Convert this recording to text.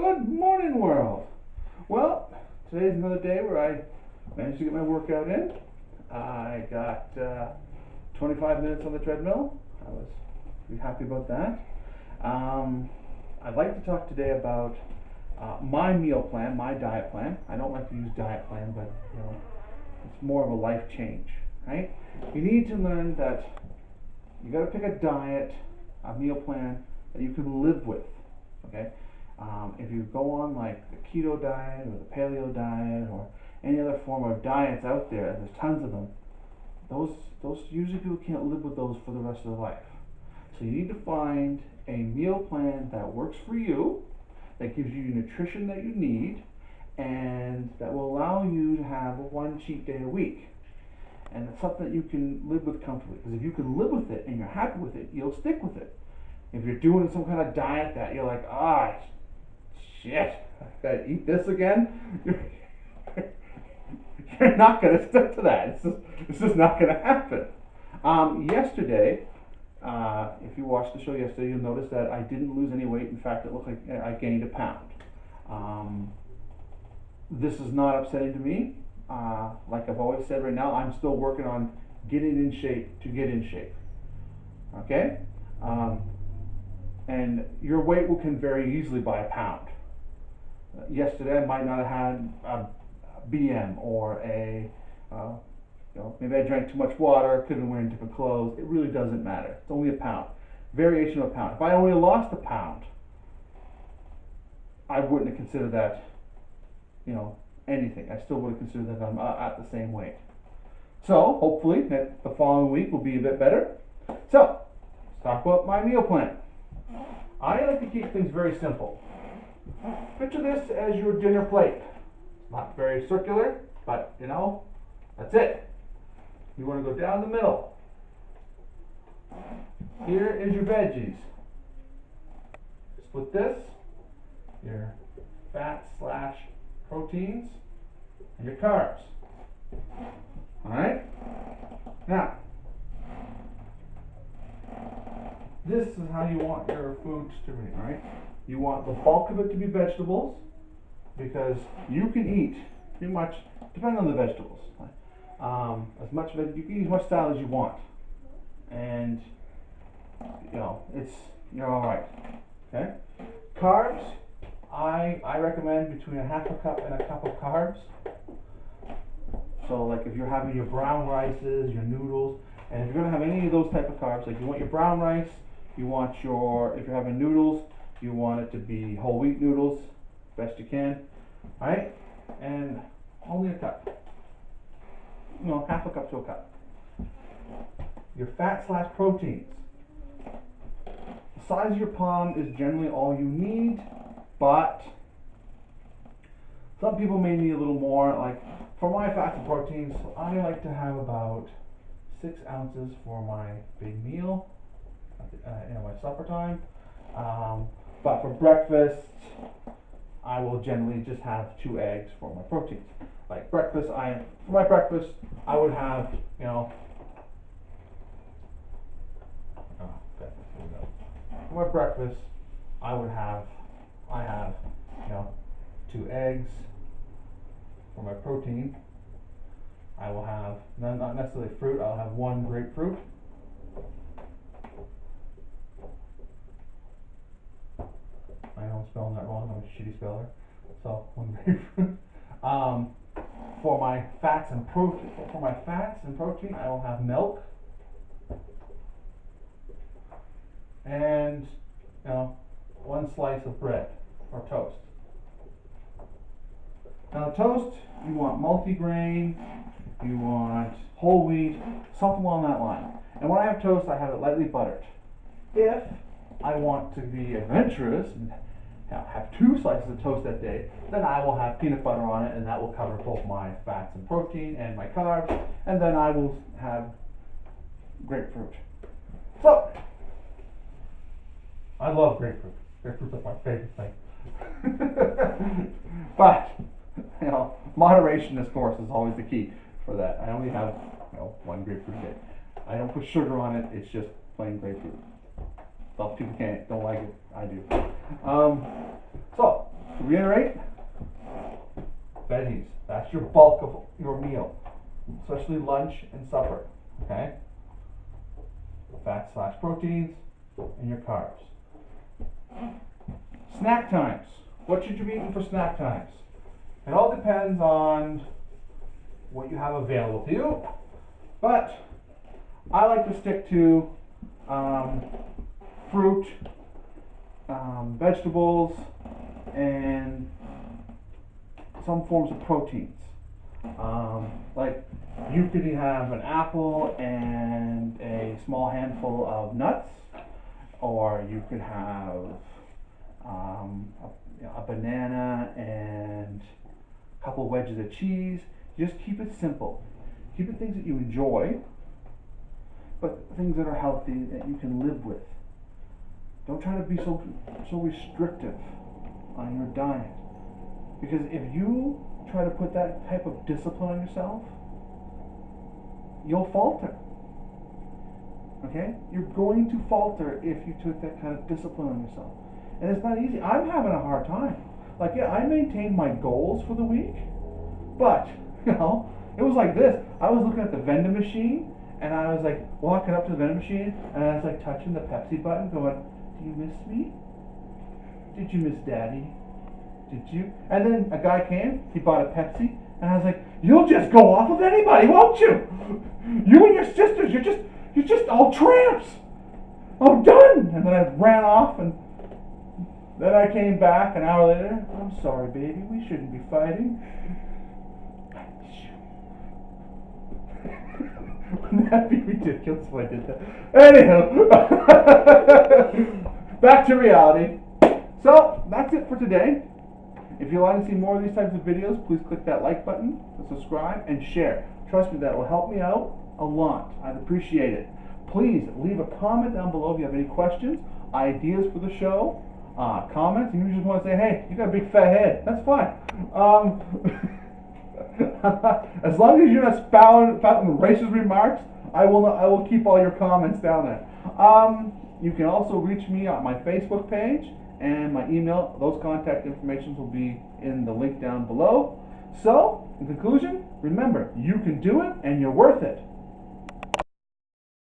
Good morning, world. Well, today's another day where I managed to get my workout in. I got 25 minutes on the treadmill. I was pretty happy about that. I'd like to talk today about my meal plan, my diet plan. I don't like to use diet plan, but it's more of a life change, right? You need to learn that you got to pick a diet, a meal plan that you can live with. Okay. If you go on like the keto diet or the paleo diet or any other form of diets out there, there's tons of them. Those usually people can't live with those for the rest of their life. So you need to find a meal plan that works for you, that gives you the nutrition that you need, and that will allow you to have one cheat day a week. And it's something that you can live with comfortably. Because if you can live with it and you're happy with it, you'll stick with it. If you're doing some kind of diet that you're like, shit, I gotta eat this again, you're not gonna stick to that. It's just not gonna happen. Yesterday, if you watched the show yesterday, you'll notice that I didn't lose any weight. In fact, it looked like I gained a pound. This is not upsetting to me. Like I've always said, right now I'm still working on getting in shape to get in shape. Okay? And your weight can vary easily by a pound. Yesterday I might not have had a BM or maybe I drank too much water, couldn't wear different clothes. It really doesn't matter. It's only a pound. Variation of a pound. If I only lost a pound, I wouldn't have considered that, anything. I still would have considered that I'm at the same weight. So hopefully that the following week will be a bit better. So let's talk about my meal plan. I like to keep things very simple. Picture this as your dinner plate. It's not very circular, but that's it. You want to go down the middle. Here is your veggies. Split this, your fat/proteins, and your carbs. Alright? Now, this is how you want your foods to be, right? You want the bulk of it to be vegetables, because you can eat pretty much, depending on the vegetables, as much of it, you can eat as much salad as you want, and you're all right. Okay. Carbs, I recommend between a half a cup and a cup of carbs. So like if you're having your brown rices, your noodles, and if you're going to have any of those type of carbs, like you want your brown rice, if you're having noodles, you want it to be whole wheat noodles, best you can, right? And only a cup. Half a cup to a cup. Your fat/proteins. The size of your palm is generally all you need, but some people may need a little more. Like for my fats and proteins, I like to have about 6 ounces for my big meal, my supper time. But for breakfast, I will generally just have 2 eggs for my proteins. Like breakfast, I would have, for my breakfast, I have 2 eggs. For my protein, I will have, not necessarily fruit, I'll have 1 grapefruit. I know I'm spelling that wrong, I'm a shitty speller. So 1 grapefruit. For my fats and protein, I will have milk. And 1 slice of bread or toast. Now toast, you want multigrain, you want whole wheat, something along that line. And when I have toast, I have it lightly buttered. If I want to be adventurous and have 2 slices of toast that day, then I will have peanut butter on it, and that will cover both my fats and protein and my carbs, and then I will have grapefruit. So, I love grapefruit. Grapefruit's like my favorite thing. But, moderation, of course, is always the key for that. I only have 1 grapefruit a day. I don't put sugar on it, it's just plain grapefruit. Some people don't like it, I do. So, To reiterate, veggies. That's your bulk of your meal, especially lunch and supper. Okay? Fats/proteins and your carbs. Snack times. What should you be eating for snack times? It all depends on what you have available to you, but I like to stick to fruit, vegetables, and some forms of proteins. Like you could have an apple and a small handful of nuts, or you could have a banana and a couple of wedges of cheese. Just keep it simple. Keep it things that you enjoy, but things that are healthy that you can live with. Don't try to be so restrictive on your diet, because if you try to put that type of discipline on yourself, you'll falter. Okay? You're going to falter if you took that kind of discipline on yourself. And it's not easy. I'm having a hard time. Like, yeah, I maintained my goals for the week, but, you know, it was like this. I was looking at the vending machine, and I was like walking up to the vending machine, and I was like touching the Pepsi button, going, "Do you miss me? Did you miss Daddy? Did you?" And then a guy came, he bought a Pepsi, and I was like, "You'll just go off with anybody, won't you? You and your sisters, you're just all tramps. I'm done." And then I ran off, and then I came back an hour later. "I'm sorry, baby, we shouldn't be fighting." Wouldn't that be ridiculous if I did that? Anywho, back to reality. So, that's it for today. If you'd like to see more of these types of videos, please click that like button, subscribe, and share. Trust me, that will help me out a lot. I'd appreciate it. Please leave a comment down below if you have any questions, ideas for the show, comments, and you just want to say, "Hey, you got a big fat head." That's fine. As long as you're not spouting racist remarks, I will keep all your comments down there. You can also reach me on my Facebook page and my email. Those contact informations will be in the link down below. So, in conclusion, remember, you can do it and you're worth it.